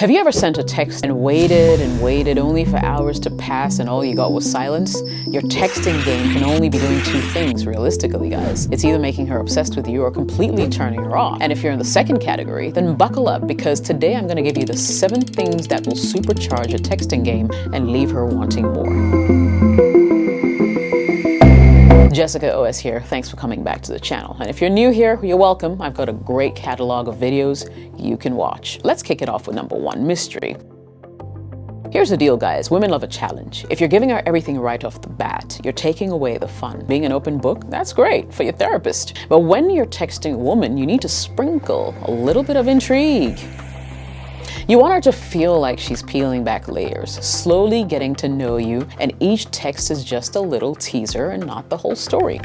Have you ever sent a text and waited only for hours to pass and all you got was silence? Your texting game can only be doing two things, realistically, guys. It's either making her obsessed with you or completely turning her off. And if you're in the second category, then buckle up, because today I'm gonna give you the 7 things that will supercharge a texting game and leave her wanting more. Jessica OS here. Thanks for coming back to the channel. And if you're new here, you're welcome. I've got a great catalog of videos you can watch. Let's kick it off with number 1, mystery. Here's the deal, guys. Women love a challenge. If you're giving her everything right off the bat, you're taking away the fun. Being an open book, that's great for your therapist. But when you're texting a woman, you need to sprinkle a little bit of intrigue. You want her to feel like she's peeling back layers, slowly getting to know you, and each text is just a little teaser and not the whole story.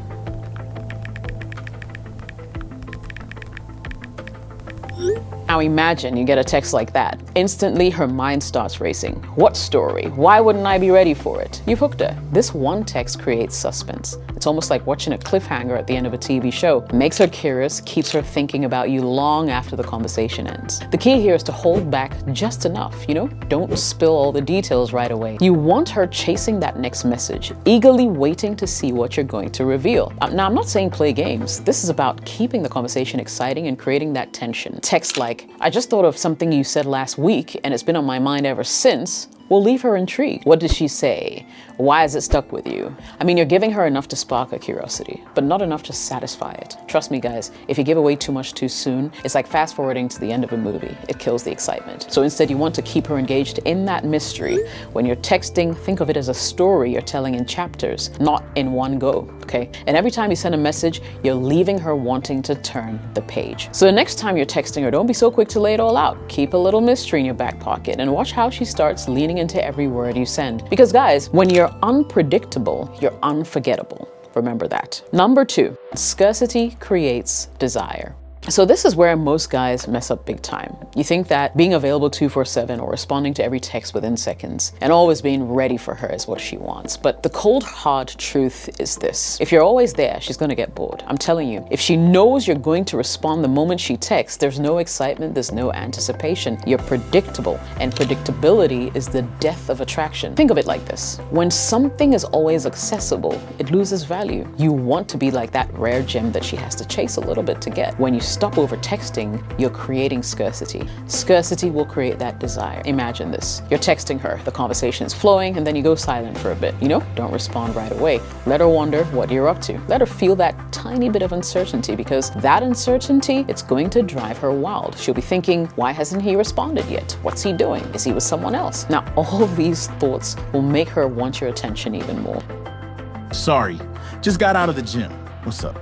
Now imagine you get a text like that. Instantly, her mind starts racing. What story? Why wouldn't I be ready for it? You've hooked her. This one text creates suspense. It's almost like watching a cliffhanger at the end of a TV show. It makes her curious, keeps her thinking about you long after the conversation ends. The key here is to hold back just enough, Don't spill all the details right away. You want her chasing that next message, eagerly waiting to see what you're going to reveal. Now, I'm not saying play games. This is about keeping the conversation exciting and creating that tension. Text like, I just thought of something you said last week and it's been on my mind ever since, will leave her intrigued. What did she say? Why is it stuck with you? I mean, you're giving her enough to spark her curiosity, but not enough to satisfy it. Trust me, guys, if you give away too much too soon, it's like fast forwarding to the end of a movie. It kills the excitement. So instead, you want to keep her engaged in that mystery. When you're texting, think of it as a story you're telling in chapters, not in one go, okay? And every time you send a message, you're leaving her wanting to turn the page. So the next time you're texting her, don't be so quick to lay it all out. Keep a little mystery in your back pocket and watch how she starts leaning into every word you send. Because guys, when you're unpredictable, you're unforgettable. Remember that. Number 2, scarcity creates desire. So this is where most guys mess up big time. You think that being available 24/7 or responding to every text within seconds and always being ready for her is what she wants. But the cold, hard truth is this. If you're always there, she's going to get bored. I'm telling you, if she knows you're going to respond the moment she texts, there's no excitement, there's no anticipation. You're predictable, and predictability is the death of attraction. Think of it like this. When something is always accessible, it loses value. You want to be like that rare gem that she has to chase a little bit to get. When you stop over texting, you're creating scarcity. Scarcity will create that desire. Imagine this. You're texting her, the conversation is flowing, and then you go silent for a bit. Don't respond right away. Let her wonder what you're up to. Let her feel that tiny bit of uncertainty, because that uncertainty, it's going to drive her wild. She'll be thinking, why hasn't he responded yet? What's he doing? Is he with someone else? Now, all of these thoughts will make her want your attention even more. Sorry, just got out of the gym. What's up?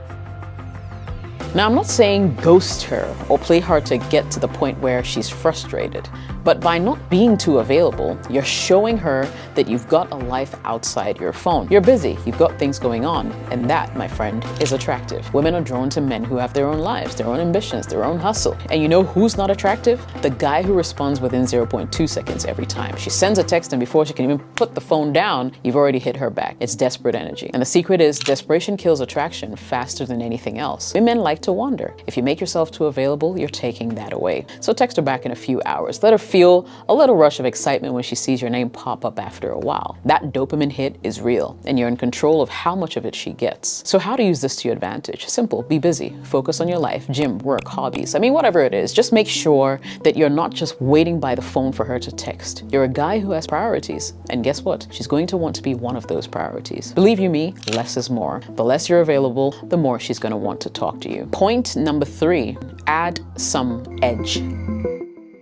Now, I'm not saying ghost her or play hard to get to the point where she's frustrated, but by not being too available, you're showing her that you've got a life outside your phone. You're busy, you've got things going on, and that, my friend, is attractive. Women are drawn to men who have their own lives, their own ambitions, their own hustle. And you know who's not attractive? The guy who responds within 0.2 seconds every time. She sends a text and before she can even put the phone down, you've already hit her back. It's desperate energy. And the secret is desperation kills attraction faster than anything else. Women like to wander. If you make yourself too available, you're taking that away. So text her back in a few hours. Let her feel a little rush of excitement when she sees your name pop up after a while. That dopamine hit is real, and you're in control of how much of it she gets. So how to use this to your advantage? Simple, be busy. Focus on your life, gym, work, hobbies. I mean, whatever it is, just make sure that you're not just waiting by the phone for her to text. You're a guy who has priorities. And guess what? She's going to want to be one of those priorities. Believe you me, less is more. The less you're available, the more she's going to want to talk to you. Point number 3, add some edge.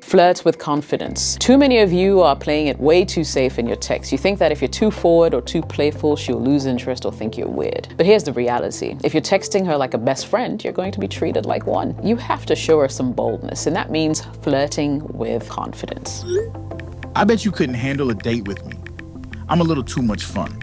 Flirt with confidence. Too many of you are playing it way too safe in your text. You think that if you're too forward or too playful, she'll lose interest or think you're weird. But here's the reality. If you're texting her like a best friend, you're going to be treated like one. You have to show her some boldness, and that means flirting with confidence. I bet you couldn't handle a date with me. I'm a little too much fun.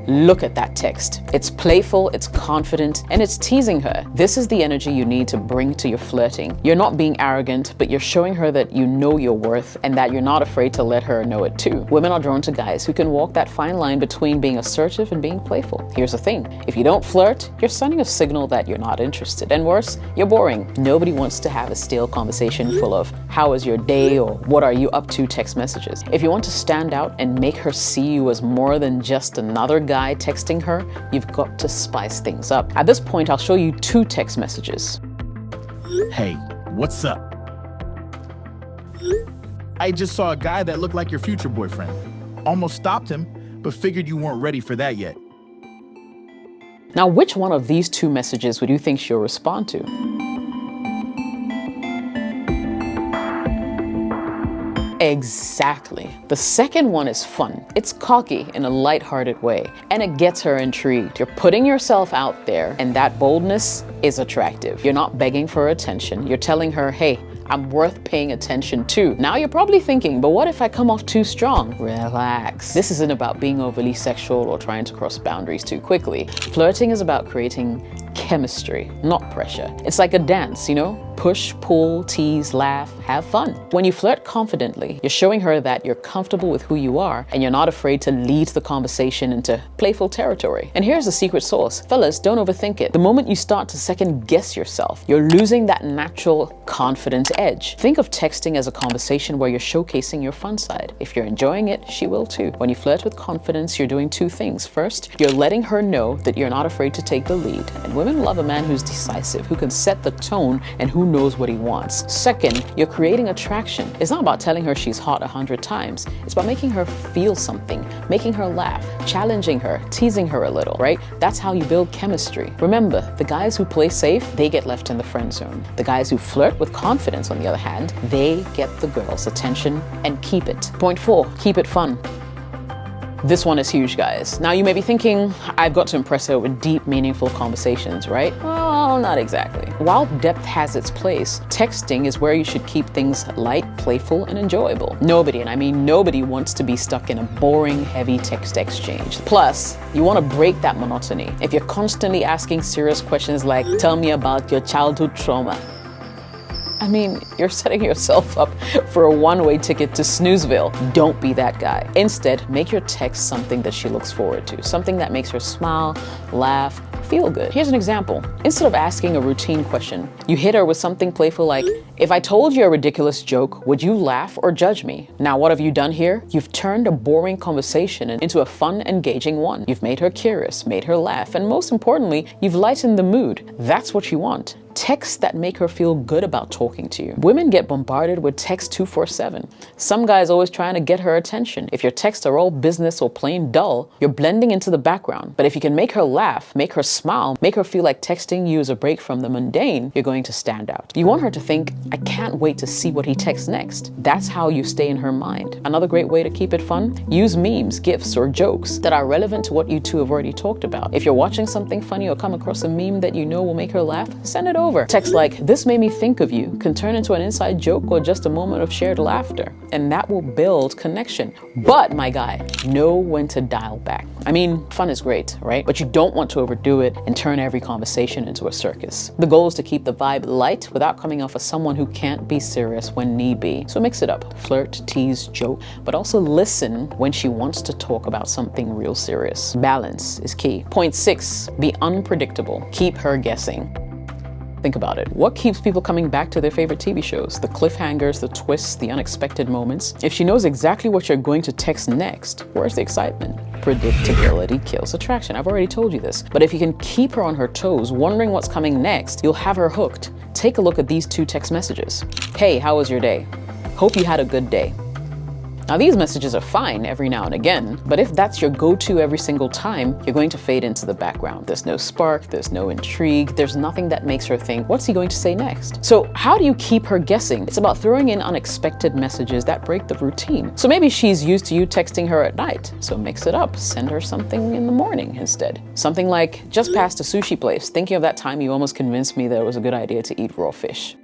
Look at that text. It's playful, it's confident, and it's teasing her. This is the energy you need to bring to your flirting. You're not being arrogant, but you're showing her that you know your worth and that you're not afraid to let her know it too. Women are drawn to guys who can walk that fine line between being assertive and being playful. Here's the thing. If you don't flirt, you're sending a signal that you're not interested. And worse, you're boring. Nobody wants to have a stale conversation full of "how was your day" or "what are you up to" text messages. If you want to stand out and make her see you as more than just another guy texting her, you've got to spice things up. At this point, I'll show you 2 text messages. Hey, what's up? I just saw a guy that looked like your future boyfriend. Almost stopped him, but figured you weren't ready for that yet. Now, which one of these 2 messages would you think she'll respond to? Exactly. The second one is fun. It's cocky in a lighthearted way, and it gets her intrigued. You're putting yourself out there, and that boldness is attractive. You're not begging for attention. You're telling her, hey, I'm worth paying attention to. Now you're probably thinking, but what if I come off too strong? Relax. This isn't about being overly sexual or trying to cross boundaries too quickly. Flirting is about creating chemistry, not pressure. It's like a dance, you know? Push, pull, tease, laugh, have fun. When you flirt confidently, you're showing her that you're comfortable with who you are and you're not afraid to lead the conversation into playful territory. And here's the secret sauce. Fellas, don't overthink it. The moment you start to second guess yourself, you're losing that natural confident edge. Think of texting as a conversation where you're showcasing your fun side. If you're enjoying it, she will too. When you flirt with confidence, you're doing 2 things. First, you're letting her know that you're not afraid to take the lead. And women love a man who's decisive, who can set the tone and who knows what he wants. Second, you're creating attraction. It's not about telling her she's hot 100 times. It's about making her feel something, making her laugh, challenging her, teasing her a little, right? That's how you build chemistry. Remember, the guys who play safe, they get left in the friend zone. The guys who flirt with confidence, on the other hand, they get the girl's attention and keep it. Point 4, keep it fun. This one is huge, guys. Now you may be thinking, I've got to impress her with deep, meaningful conversations, right? Well, not exactly. While depth has its place, texting is where you should keep things light, playful, and enjoyable. Nobody, and I mean nobody, wants to be stuck in a boring, heavy text exchange. Plus, you want to break that monotony. If you're constantly asking serious questions like, tell me about your childhood trauma, I mean, you're setting yourself up for a one-way ticket to Snoozeville. Don't be that guy. Instead, make your text something that she looks forward to, something that makes her smile, laugh, feel good. Here's an example. Instead of asking a routine question, you hit her with something playful like, if I told you a ridiculous joke, would you laugh or judge me? Now, what have you done here? You've turned a boring conversation into a fun, engaging one. You've made her curious, made her laugh, and most importantly, you've lightened the mood. That's what you want. Texts that make her feel good about talking to you. Women get bombarded with texts 24/7. Some guys always trying to get her attention. If your texts are all business or plain dull, you're blending into the background. But if you can make her laugh, make her smile, make her feel like texting you is a break from the mundane, you're going to stand out. You want her to think, I can't wait to see what he texts next. That's how you stay in her mind. Another great way to keep it fun, use memes, gifs, or jokes that are relevant to what you two have already talked about. If you're watching something funny or come across a meme that you know will make her laugh, send it over. Text like, this made me think of you, can turn into an inside joke or just a moment of shared laughter. And that will build connection. But my guy, know when to dial back. I mean, fun is great, right? But you don't want to overdo it and turn every conversation into a circus. The goal is to keep the vibe light without coming off as someone who can't be serious when need be. So mix it up, flirt, tease, joke, but also listen when she wants to talk about something real serious. Balance is key. Point 6, be unpredictable. Keep her guessing. Think about it. What keeps people coming back to their favorite TV shows? The cliffhangers, the twists, the unexpected moments. If she knows exactly what you're going to text next, where's the excitement? Predictability kills attraction. I've already told you this. But if you can keep her on her toes, wondering what's coming next, you'll have her hooked. Take a look at these 2 text messages. Hey, how was your day? Hope you had a good day. Now these messages are fine every now and again, but if that's your go-to every single time, you're going to fade into the background. There's no spark, there's no intrigue, there's nothing that makes her think, what's he going to say next? So how do you keep her guessing? It's about throwing in unexpected messages that break the routine. So maybe she's used to you texting her at night, so mix it up. Send her something in the morning instead. Something like, just past a sushi place, thinking of that time you almost convinced me that it was a good idea to eat raw fish.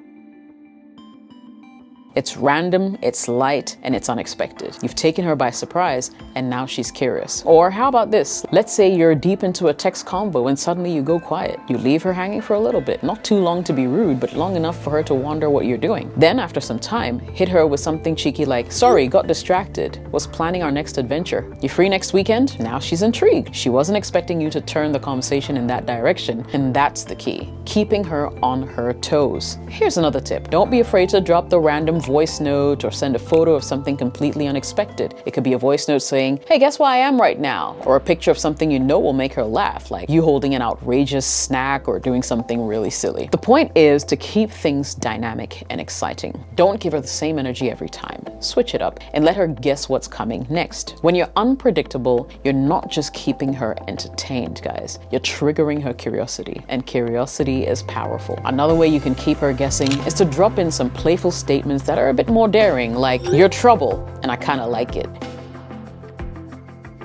It's random, it's light, and it's unexpected. You've taken her by surprise, and now she's curious. Or how about this? Let's say you're deep into a text convo and suddenly you go quiet. You leave her hanging for a little bit, not too long to be rude, but long enough for her to wonder what you're doing. Then after some time, hit her with something cheeky like, sorry, got distracted, was planning our next adventure. You free next weekend? Now she's intrigued. She wasn't expecting you to turn the conversation in that direction, and that's the key. Keeping her on her toes. Here's another tip. Don't be afraid to drop the random voice note or send a photo of something completely unexpected. It could be a voice note saying, hey, guess where I am right now? Or a picture of something you know will make her laugh, like you holding an outrageous snack or doing something really silly. The point is to keep things dynamic and exciting. Don't give her the same energy every time. Switch it up and let her guess what's coming next. When you're unpredictable, you're not just keeping her entertained, guys. You're triggering her curiosity, and curiosity is powerful. Another way you can keep her guessing is to drop in some playful statements that are a bit more daring, like, you're trouble, and I kind of like it.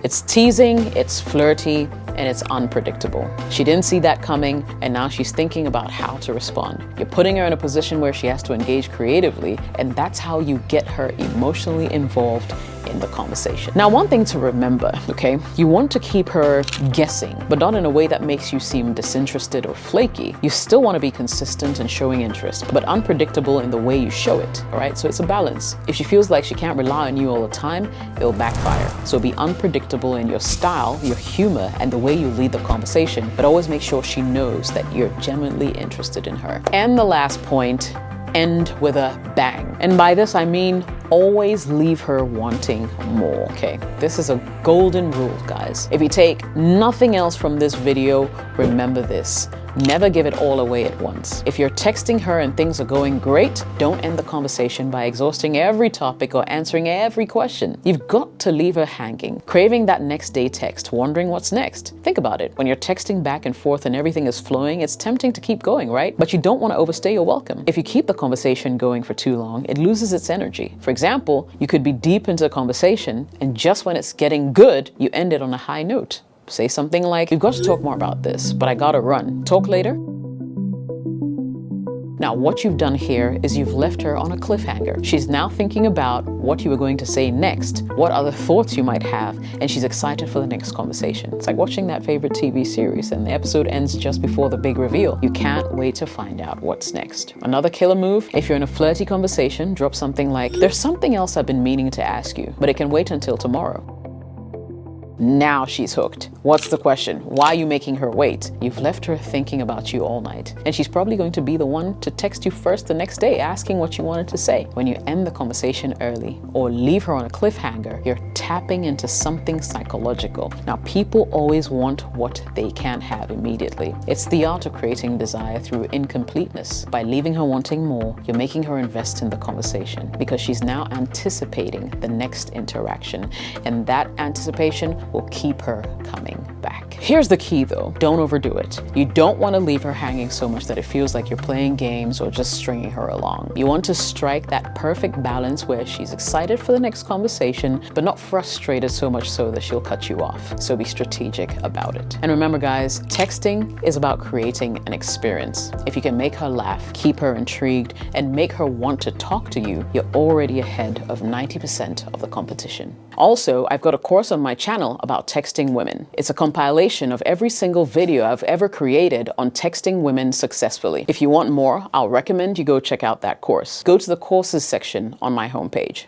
It's teasing, it's flirty, and it's unpredictable. She didn't see that coming, and now she's thinking about how to respond. You're putting her in a position where she has to engage creatively, and that's how you get her emotionally involved in the conversation. Now, one thing to remember, okay? You want to keep her guessing, but not in a way that makes you seem disinterested or flaky. You still want to be consistent and showing interest, but unpredictable in the way you show it, all right? So it's a balance. If she feels like she can't rely on you all the time, it'll backfire. So be unpredictable in your style, your humor, and the way you lead the conversation, but always make sure she knows that you're genuinely interested in her. And the last point, end with a bang. And by this, I mean always leave her wanting more, okay? This is a golden rule, guys. If you take nothing else from this video, remember this. Never give it all away at once. If you're texting her and things are going great, don't end the conversation by exhausting every topic or answering every question. You've got to leave her hanging, craving that next day text, wondering what's next. Think about it. When you're texting back and forth and everything is flowing, it's tempting to keep going, right? But you don't want to overstay your welcome. If you keep the conversation going for too long, it loses its energy. For example, you could be deep into a conversation, and just when it's getting good, you end it on a high note. Say something like, we've got to talk more about this, but I gotta run. Talk later? Now, what you've done here is you've left her on a cliffhanger. She's now thinking about what you were going to say next, what other thoughts you might have, and she's excited for the next conversation. It's like watching that favorite TV series and the episode ends just before the big reveal. You can't wait to find out what's next. Another killer move, if you're in a flirty conversation, drop something like, there's something else I've been meaning to ask you, but it can wait until tomorrow. Now she's hooked. What's the question? Why are you making her wait? You've left her thinking about you all night, and she's probably going to be the one to text you first the next day asking what you wanted to say. When you end the conversation early or leave her on a cliffhanger, you're tapping into something psychological. Now, people always want what they can't have immediately. It's the art of creating desire through incompleteness. By leaving her wanting more, you're making her invest in the conversation because she's now anticipating the next interaction, and that anticipation will keep her coming back. Here's the key though, don't overdo it. You don't want to leave her hanging so much that it feels like you're playing games or just stringing her along. You want to strike that perfect balance where she's excited for the next conversation, but not frustrated so much so that she'll cut you off. So be strategic about it. And remember guys, texting is about creating an experience. If you can make her laugh, keep her intrigued, and make her want to talk to you, you're already ahead of 90% of the competition. Also, I've got a course on my channel about texting women. It's a compilation of every single video I've ever created on texting women successfully. If you want more, I'll recommend you go check out that course. Go to the courses section on my homepage.